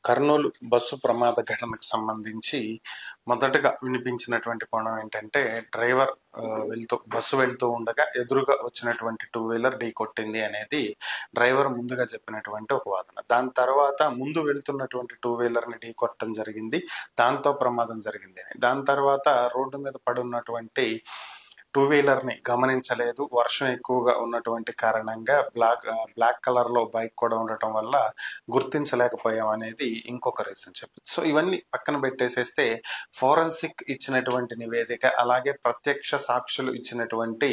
Kurnool bus ప్రమాద ఘటనకు సంబంధించి మొదటగా వినిపించినటువంటి కోణం ఏంటంటే డ్రైవర్ బస్సు వెళ్తూ ఉండగా ఎదురుగా వచ్చినటువంటి టూ వీలర్ ఢీ కొట్టింది అనేది డ్రైవర్ ముందుగా చెప్పినటువంటి ఒక వాదన. దాని తర్వాత ముందు వెళ్తున్నటువంటి టూ వీలర్ ని ఢీ కొట్టడం జరిగింది, దాంతో ప్రమాదం జరిగింది అని. దాని తర్వాత రోడ్డు మీద పడున్నటువంటి టూ వీలర్ ని గమనించలేదు, వర్షం ఎక్కువగా ఉన్నటువంటి కారణంగా బ్లాక్ కలర్ లో బైక్ కూడా ఉండటం వల్ల గుర్తించలేకపోయాం అనేది ఇంకొక రీజన్ చెప్పింది. సో ఇవన్నీ పక్కన పెట్టేసేస్తే ఫోరెన్సిక్ ఇచ్చినటువంటి నివేదిక, అలాగే ప్రత్యక్ష సాక్షులు ఇచ్చినటువంటి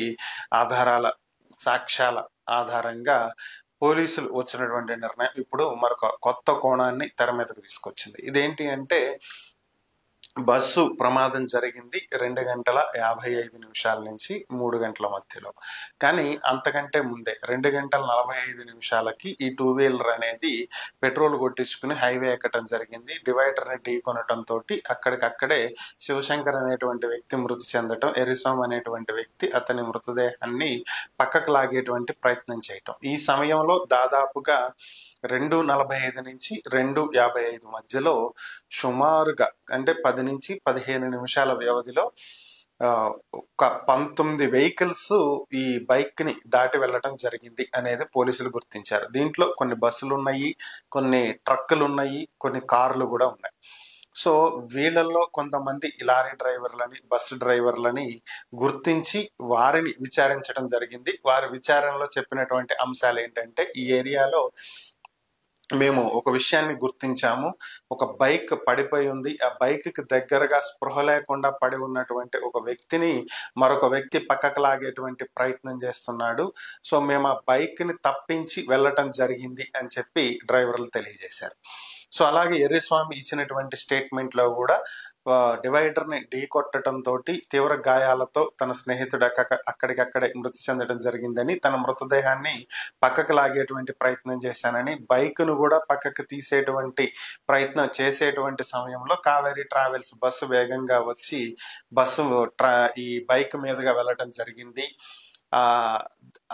సాక్ష్యాల ఆధారంగా పోలీసులు వచ్చినటువంటి నిర్ణయం ఇప్పుడు మరొక కొత్త కోణాన్ని తెర మీదకు తీసుకొచ్చింది. ఇదేంటి అంటే, బస్సు ప్రమాదం జరిగింది 2:55 నుంచి 3 గంటల మధ్యలో. కానీ అంతకంటే ముందే 2:45 ఈ టూ వీలర్ అనేది పెట్రోల్ కొట్టించుకుని హైవే ఎక్కడం జరిగింది. డివైడర్ ని ఢీ కొనటంతో అక్కడికక్కడే శివశంకర్ అనేటువంటి వ్యక్తి మృతి చెందటం, ఎరిస్వామి అనేటువంటి వ్యక్తి అతని మృతదేహాన్ని పక్కకు లాగేటువంటి ప్రయత్నం చేయటం. ఈ సమయంలో దాదాపుగా 2:45 నుంచి 2:55 మధ్యలో సుమారుగా అంటే 10 నుంచి 15 నిమిషాల వ్యవధిలో ఒక 19 వెహికల్స్ ఈ బైక్ ని దాటి వెళ్ళటం జరిగింది అనేది పోలీసులు గుర్తించారు. దీంట్లో కొన్ని బస్సులు ఉన్నాయి, కొన్ని ట్రక్కులు ఉన్నాయి, కొన్ని కార్లు కూడా ఉన్నాయి. సో వీళ్ళల్లో కొంతమంది లారీ డ్రైవర్లని, బస్సు డ్రైవర్లని గుర్తించి వారిని విచారించడం జరిగింది. వారి విచారణలో చెప్పినటువంటి అంశాలు ఏంటంటే, ఈ ఏరియాలో మేము ఒక విషయాన్ని గుర్తించాము, ఒక బైక్ పడిపోయి ఉంది, ఆ బైక్ కి దగ్గరగా స్పృహ లేకుండా పడి ఉన్నటువంటి ఒక వ్యక్తిని మరొక వ్యక్తి పక్కకు లాగేటువంటి ప్రయత్నం చేస్తున్నాడు. సో మేము ఆ బైక్ ని తప్పించి వెళ్ళటం జరిగింది అని చెప్పి డ్రైవర్లు తెలియజేశారు. సో అలాగే ఎర్రిస్వామి ఇచ్చినటువంటి స్టేట్మెంట్ లో కూడా డివైడర్ ని ఢీ కొట్టడంతో తీవ్ర గాయాలతో తన స్నేహితుడు అక్కడికక్కడే మృతి చెందడం జరిగిందని, తన మృతదేహాన్ని పక్కకు లాగేటువంటి ప్రయత్నం చేశానని, బైక్ ను కూడా పక్కకు తీసేటువంటి ప్రయత్నం చేసేటువంటి సమయంలో కావేరీ ట్రావెల్స్ బస్సు వేగంగా వచ్చి ఈ బైక్ మీదుగా వెళ్ళటం జరిగింది.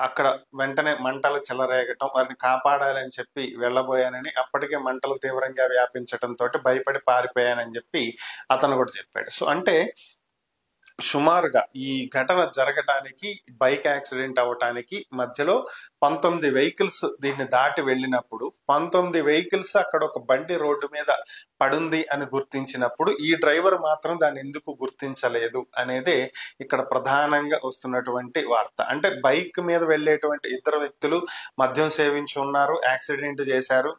అక్కడ వెంటనే మంటలు చెలరేగటం, వారిని కాపాడాలని చెప్పి వెళ్ళబోయానని, అప్పటికే మంటలు తీవ్రంగా వ్యాపించడంతో భయపడి పారిపోయానని చెప్పి అతను కూడా చెప్పాడు. సో అంటే సుమారుగా ఈ ఘటన జరగటానికి, బైక్ యాక్సిడెంట్ అవటానికి మధ్యలో 19 వెహికల్స్ దీన్ని దాటి వెళ్ళినప్పుడు, 19 వెహికల్స్ అక్కడ ఒక బండి రోడ్డు మీద పడుంది అని గుర్తించినప్పుడు ఈ డ్రైవర్ మాత్రం దాన్ని ఎందుకు గుర్తించలేదు అనేదే ఇక్కడ ప్రధానంగా వస్తున్నటువంటి వార్త. అంటే బైక్ మీద వెళ్ళేటువంటి ఇద్దరు వ్యక్తులు మద్యం సేవించి ఉన్నారు, యాక్సిడెంట్ చేశారు.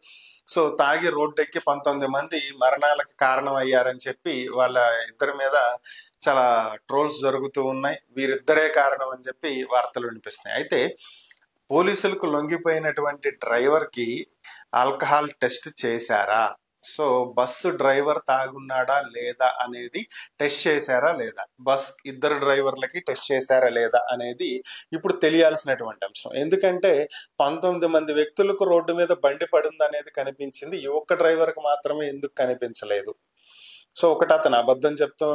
సో తాగి రోడ్డెక్కి 19 మంది మరణాలకు కారణం అయ్యారని చెప్పి వాళ్ళ ఇద్దరి మీద చాలా ట్రోల్స్ జరుగుతూ ఉన్నాయి. వీరిద్దరే కారణం అని చెప్పి వార్తలు వినిపిస్తున్నాయి. అయితే పోలీసులకు లొంగిపోయినటువంటి డ్రైవర్ కి ఆల్కహాల్ టెస్ట్ చేశారా? సో బస్సు డ్రైవర్ తాగున్నాడా లేదా అనేది టెస్ట్ చేశారా లేదా, ఇద్దరు డ్రైవర్లకి టెస్ట్ చేశారా లేదా అనేది ఇప్పుడు తెలియాల్సినటువంటి అంశం. ఎందుకంటే 19 మంది వ్యక్తులకు రోడ్డు మీద బండి పడింది అనేది కనిపించింది, ఈ ఒక్క డ్రైవర్ కి మాత్రమే ఎందుకు కనిపించలేదు? సో ఒకటి, అతను అబద్ధం చెప్తూ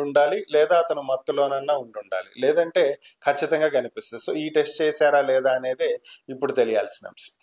ఉండాలి, లేదా అతను మత్తులోనన్నా ఉండాలి, లేదంటే ఖచ్చితంగా కనిపిస్తుంది. సో ఈ టెస్ట్ చేశారా లేదా అనేదే ఇప్పుడు తెలియాల్సిన అంశం.